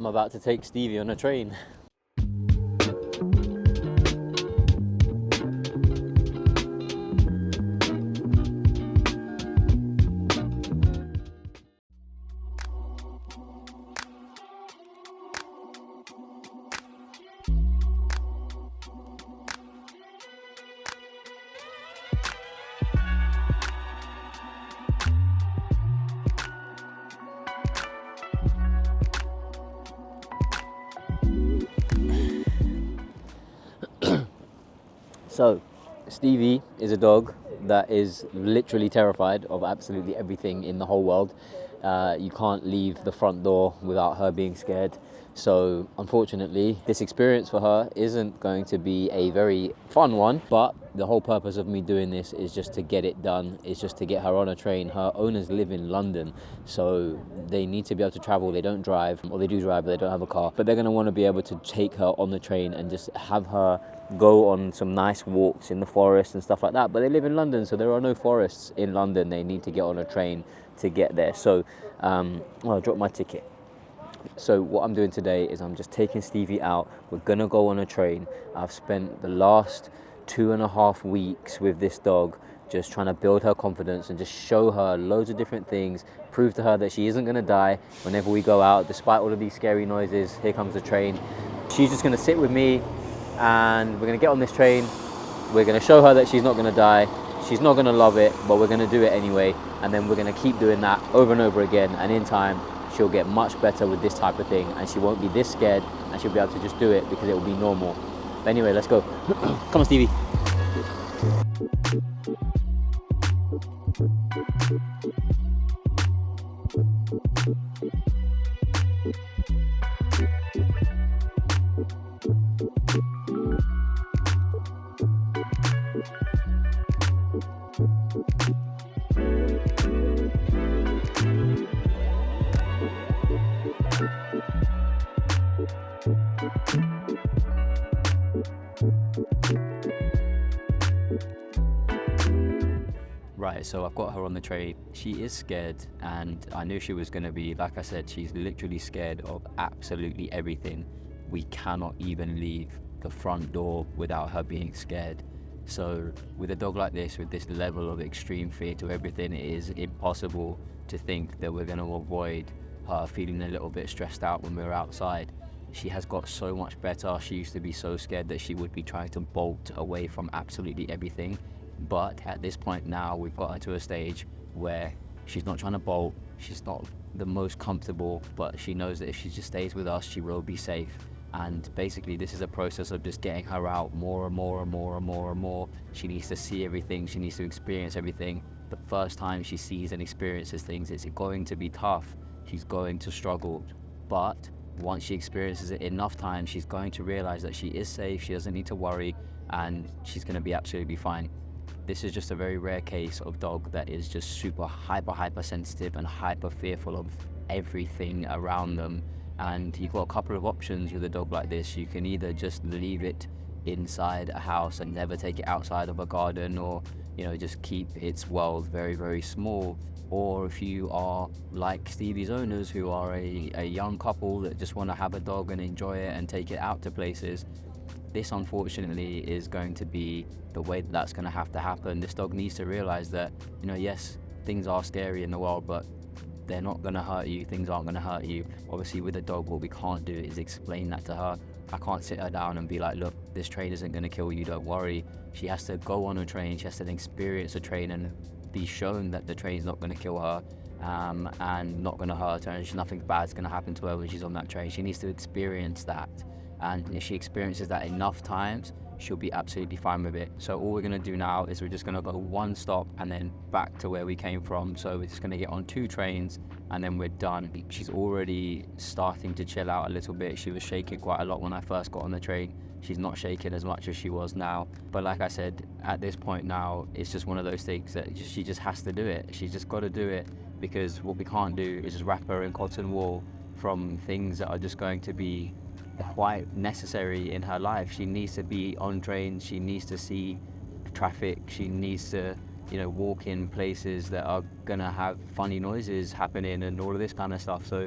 I'm about to take Stevie on a train. So, Stevie is a dog that is literally terrified of absolutely everything in the whole world. You can't leave the front door without her being scared. So, unfortunately, this experience for her isn't going to be a very fun one, but the whole purpose of me doing this is just to get it done, is just to get her on a train. Her owners live in London, so they need to be able to travel. They don't drive, or they do drive, but they don't have a car. But they're going to want to be able to take her on the train and just have her go on some nice walks in the forest and stuff like that. But they live in London, so there are no forests in London. They need to get on a train to get there. So I dropped my ticket. So what I'm doing today is I'm just taking Stevie out. We're gonna go on a train. I've spent the last 2.5 weeks with this dog just trying to build her confidence and just show her loads of different things, prove to her that she isn't gonna die whenever we go out, despite all of these scary noises. Here comes the train. She's just gonna sit with me, and we're gonna get on this train. We're gonna show her that she's not gonna die. She's not gonna love it, but we're gonna do it anyway. And then we're gonna keep doing that over and over again. And in time, she'll get much better with this type of thing, and she won't be this scared, and she'll be able to just do it because it will be normal. But anyway, let's go. Come on, Stevie. Right, so I've got her on the train. She is scared, and I knew she was going to be. Like I said, she's literally scared of absolutely everything. We cannot even leave the front door without her being scared. So with a dog like this, with this level of extreme fear to everything, it is impossible to think that we're going to avoid her feeling a little bit stressed out when we're outside. She has got so much better. She used to be so scared that she would be trying to bolt away from absolutely everything. But at this point now, we've got her to a stage where she's not trying to bolt, she's not the most comfortable, but she knows that if she just stays with us, she will be safe. And basically, this is a process of just getting her out more and more and more and more and more. She needs to see everything, she needs to experience everything. The first time she sees and experiences things, it's going to be tough. She's going to struggle. But once she experiences it enough times, she's going to realize that she is safe, she doesn't need to worry, and she's going to be absolutely fine. This is just a very rare case of dog that is just super hyper sensitive and hyper fearful of everything around them. And you've got a couple of options with a dog like this. You can either just leave it inside a house and never take it outside of a garden, or just keep its world very small. Or if you are like Stevie's owners, who are a young couple that just want to have a dog and enjoy it and take it out to places, this unfortunately is going to be the way that's going to have to happen. This dog needs to realize that, yes, things are scary in the world, but they're not going to hurt you. Things aren't going to hurt you. Obviously, with a dog, what we can't do is explain that to her. I can't sit her down and be like, look, this train isn't going to kill you, don't worry. She has to go on a train, she has to experience a train and be shown that the train's not going to kill her, and not going to hurt her, and nothing bad's going to happen to her when she's on that train. She needs to experience that. And if she experiences that enough times, she'll be absolutely fine with it. So all we're going to do now is we're just going to go one stop and then back to where we came from. So we're just going to get on 2 trains and then we're done. She's already starting to chill out a little bit. She was shaking quite a lot when I first got on the train. She's not shaking as much as she was now. But like I said, at this point now, it's just one of those things that she just has to do it. She's just got to do it, because what we can't do is just wrap her in cotton wool from things that are just going to be quite necessary in her life. She needs to be on trains, she needs to see traffic, she needs to walk in places that are gonna have funny noises happening and all of this kind of stuff. So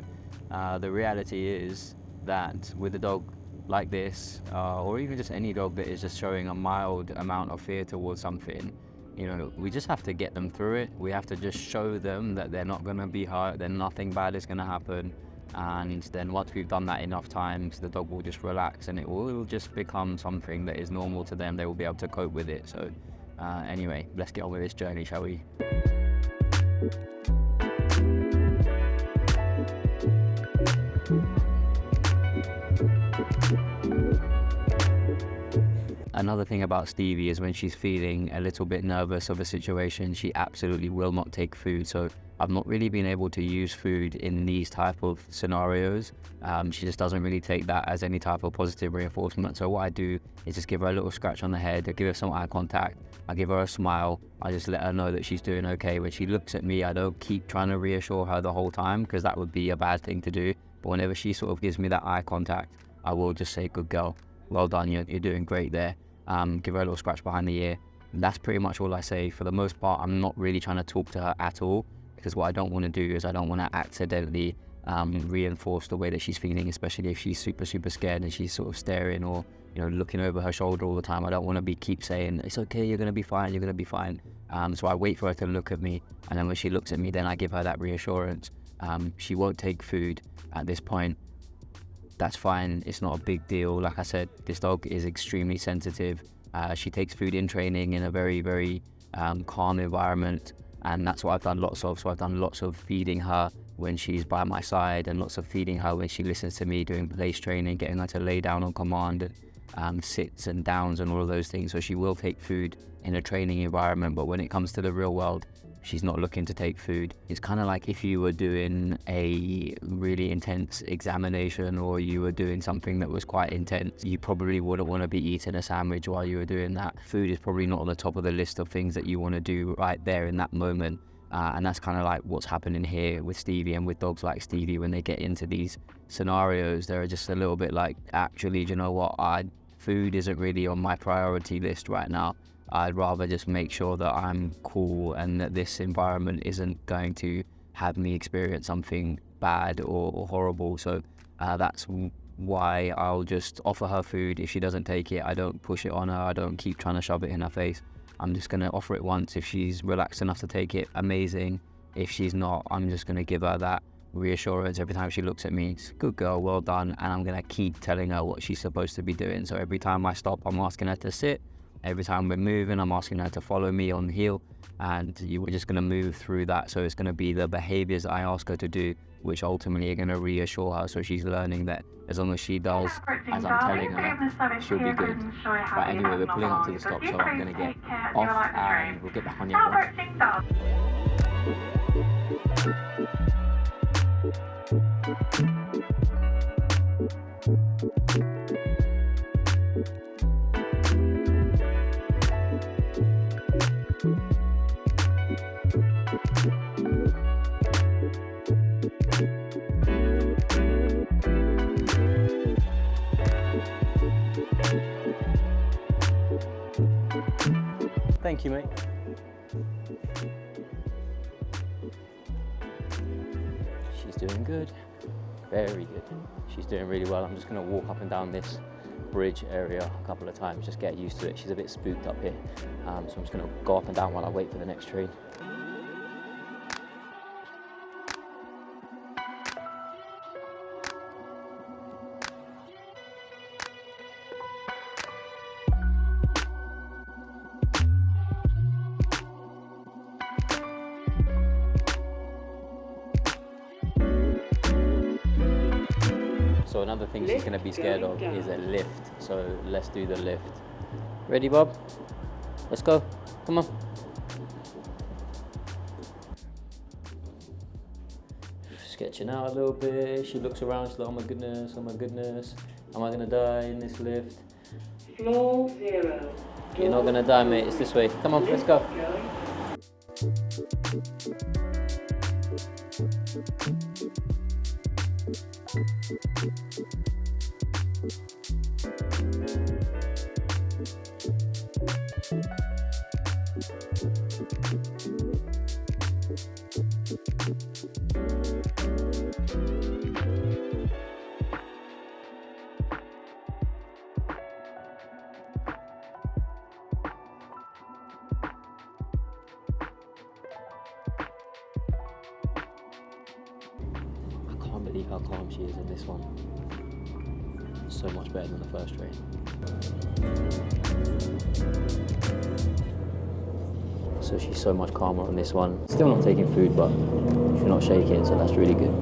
the reality is that with a dog like this, or even just any dog that is just showing a mild amount of fear towards something, you know, we just have to get them through it. We have to just show them that they're not going to be hurt, that nothing bad is going to happen. And then once we've done that enough times, the dog will just relax and it will just become something that is normal to them. They will be able to cope with it. So anyway, let's get on with this journey, shall we? Another thing about Stevie is when she's feeling a little bit nervous of a situation, she absolutely will not take food. So I've not really been able to use food in these type of scenarios. She just doesn't really take that as any type of positive reinforcement. So what I do is just give her a little scratch on the head, I give her some eye contact, I give her a smile, I just let her know that she's doing okay. When she looks at me, I don't keep trying to reassure her the whole time, because that would be a bad thing to do. But whenever she sort of gives me that eye contact, I will just say, good girl, well done, you're doing great there. Give her a little scratch behind the ear. That's pretty much all I say. For the most part, I'm not really trying to talk to her at all, because what I don't want to do is I don't want to accidentally reinforce the way that she's feeling, especially if she's super scared and she's sort of staring or, you know, looking over her shoulder all the time. I don't want to keep saying, it's okay, you're going to be fine, you're going to be fine. So I wait for her to look at me, and then when she looks at me, then I give her that reassurance. She won't take food at this point. That's fine, it's not a big deal. Like I said, this dog is extremely sensitive. She takes food in training in a very calm environment, and that's what I've done lots of. So I've done lots of feeding her when she's by my side, and lots of feeding her when she listens to me, doing place training, getting her to lay down on command, sits and downs and all of those things. So she will take food in a training environment, but when it comes to the real world, she's not looking to take food. It's kind of like if you were doing a really intense examination, or you were doing something that was quite intense, you probably wouldn't want to be eating a sandwich while you were doing that. Food is probably not on the top of the list of things that you want to do right there in that moment. And that's kind of like what's happening here with Stevie, and with dogs like Stevie. When they get into these scenarios, they're just a little bit like, actually, do you know what, food isn't really on my priority list right now. I'd rather just make sure that I'm cool and that this environment isn't going to have me experience something bad or horrible. So that's why I'll just offer her food. If she doesn't take it, I don't push it on her. I don't keep trying to shove it in her face. I'm just going to offer it once. If she's relaxed enough to take it, amazing. If she's not, I'm just going to give her that reassurance every time she looks at me. It's good girl, well done. And I'm going to keep telling her what she's supposed to be doing. So every time I stop, I'm asking her to sit. Every time we're moving, I'm asking her to follow me on the heel, and we're just going to move through that. So it's going to be the behaviors I ask her to do, which ultimately are going to reassure her. So she's learning that as long as she does as I'm telling her, she'll be good. But anyway, we're pulling up to the stop, so I'm going to get off and we'll get back on the other Thank you, mate. She's doing good. Very good. She's doing really well. I'm just going to walk up and down this bridge area a couple of times, just get used to it. She's a bit spooked up here. So I'm just going to go up and down while I wait for the next train. So another thing she's going to be scared of is a lift. So let's do the lift. Ready, Bob? Let's go. Come on. Sketching out a little bit. She looks around. She's like, oh my goodness, am I going to die in this lift? Floor 0. You're not going to die, mate. It's this way. Come on, let's go. see how calm she is in this one. So much better than the first train. So she's so much calmer on this one. Still not taking food, but she's not shaking, so that's really good.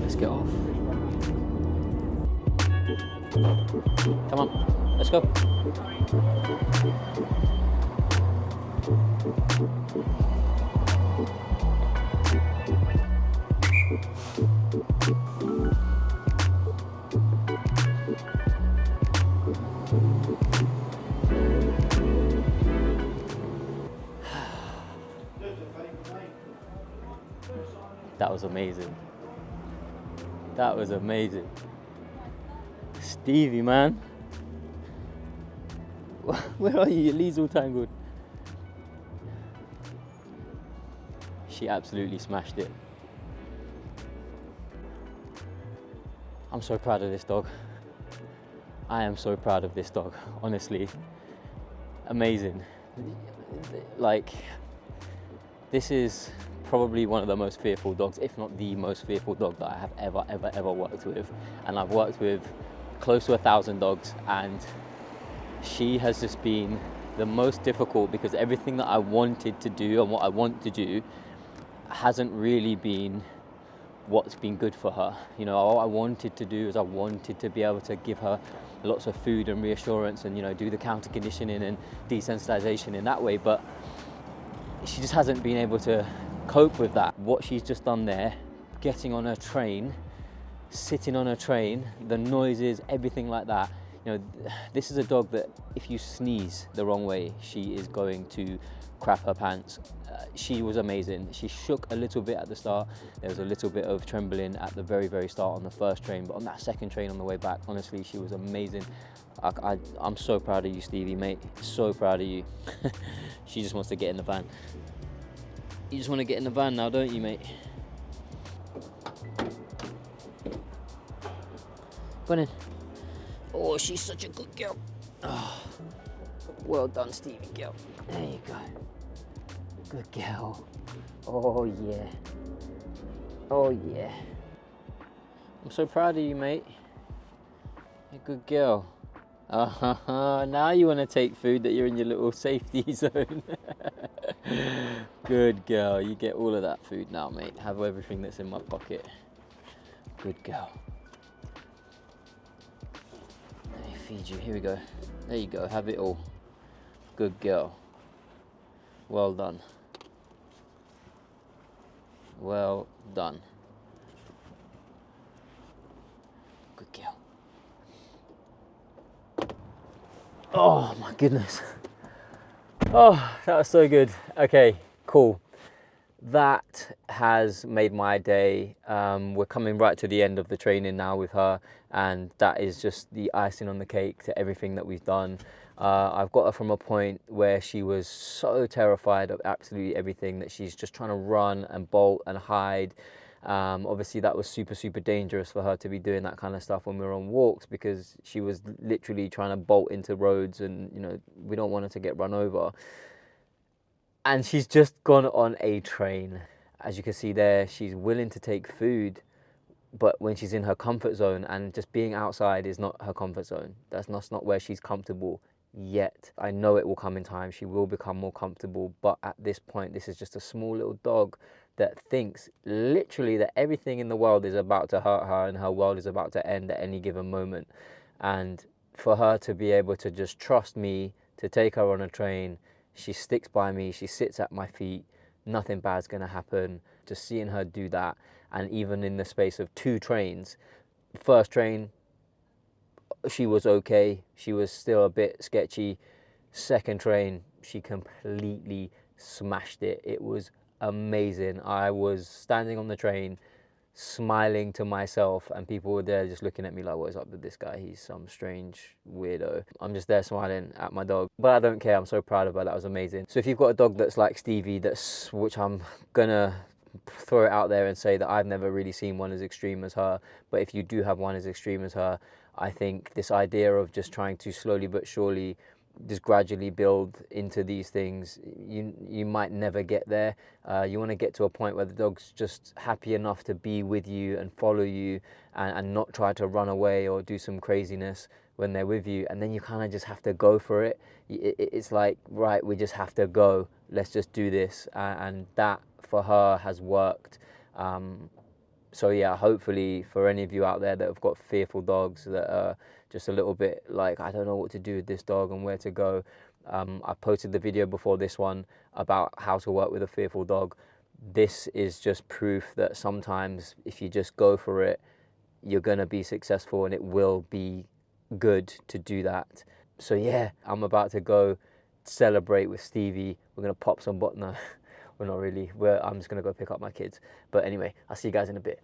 Let's get off. Come on, let's go. That was amazing. That was amazing. Stevie, man. Where are you? Your leads all tangled. She absolutely smashed it. I'm so proud of this dog. I am so proud of this dog, honestly. Amazing. Like, this is probably one of the most fearful dogs, if not the most fearful dog that I have ever worked with. And I've worked with close to 1,000 dogs, and she has just been the most difficult because everything that I wanted to do and what I want to do hasn't really been what's been good for her. You know, all I wanted to do is I wanted to be able to give her lots of food and reassurance and, you know, do the counter conditioning and desensitization in that way, but she just hasn't been able to cope with that. What she's just done there, getting on her train, sitting on her train, the noises, everything like that. You know, this is a dog that if you sneeze the wrong way, she is going to crap her pants. She was amazing. She shook a little bit at the start. There was a little bit of trembling at the very start on the first train, but on that second train on the way back, honestly, she was amazing. I'm so proud of you, Stevie, mate. So proud of you. She just wants to get in the van. You just want to get in the van now, don't you, mate? Go on in. Oh, she's such a good girl. Oh, well done, Stevie girl. There you go. Good girl. Oh, yeah. Oh, yeah. I'm so proud of you, mate. You're a good girl. Now you want to take food that you're in your little safety zone. Good girl. You get all of that food now, mate. Have everything that's in my pocket. Good girl. Let me feed you. Here we go. There you go. Have it all. Good girl. Well done. Well done. Good girl. Oh my goodness. Oh, that was so good. Okay, cool. That has made my day. We're coming right to the end of the training now with her, and that is just the icing on the cake to everything that we've done. I've got her from a point where she was so terrified of absolutely everything that she's just trying to run and bolt and hide. Obviously that was super dangerous for her to be doing that kind of stuff when we were on walks, because she was literally trying to bolt into roads, and you know, we don't want her to get run over. And she's just gone on a train. As you can see there, she's willing to take food, but when she's in her comfort zone, and just being outside is not her comfort zone. That's not where she's comfortable yet. I know it will come in time. She will become more comfortable, but at this point, this is just a small little dog that thinks literally that everything in the world is about to hurt her and her world is about to end at any given moment. And for her to be able to just trust me to take her on a train, she sticks by me, she sits at my feet, nothing bad's gonna happen. Just seeing her do that, and even in the space of 2 trains, first train, she was okay, she was still a bit sketchy. Second train, she completely smashed it. It was amazing. I was standing on the train smiling to myself, and people were there just looking at me like, what is up with this guy? He's some strange weirdo. I'm just there smiling at my dog, but I don't care. I'm so proud of her. That was amazing. So if you've got a dog that's like Stevie, which I'm gonna throw it out there and say that I've never really seen one as extreme as her. But if you do have one as extreme as her, I think this idea of just trying to slowly but surely just gradually build into these things, you might never get there. You want to get to a point where the dog's just happy enough to be with you and follow you, and not try to run away or do some craziness when they're with you, and then you kind of just have to go for it. It's like, right, we just have to go, let's just do this, and that for her has worked. So yeah, hopefully for any of you out there that have got fearful dogs that are just a little bit like, I don't know what to do with this dog and where to go, I posted the video before this one about how to work with a fearful dog. This is just proof that sometimes if you just go for it, you're gonna be successful, and it will be good to do that. So yeah, I'm about to go celebrate with Stevie. We're gonna pop some no, we're not really. I'm just gonna go pick up my kids. But anyway, I'll see you guys in a bit.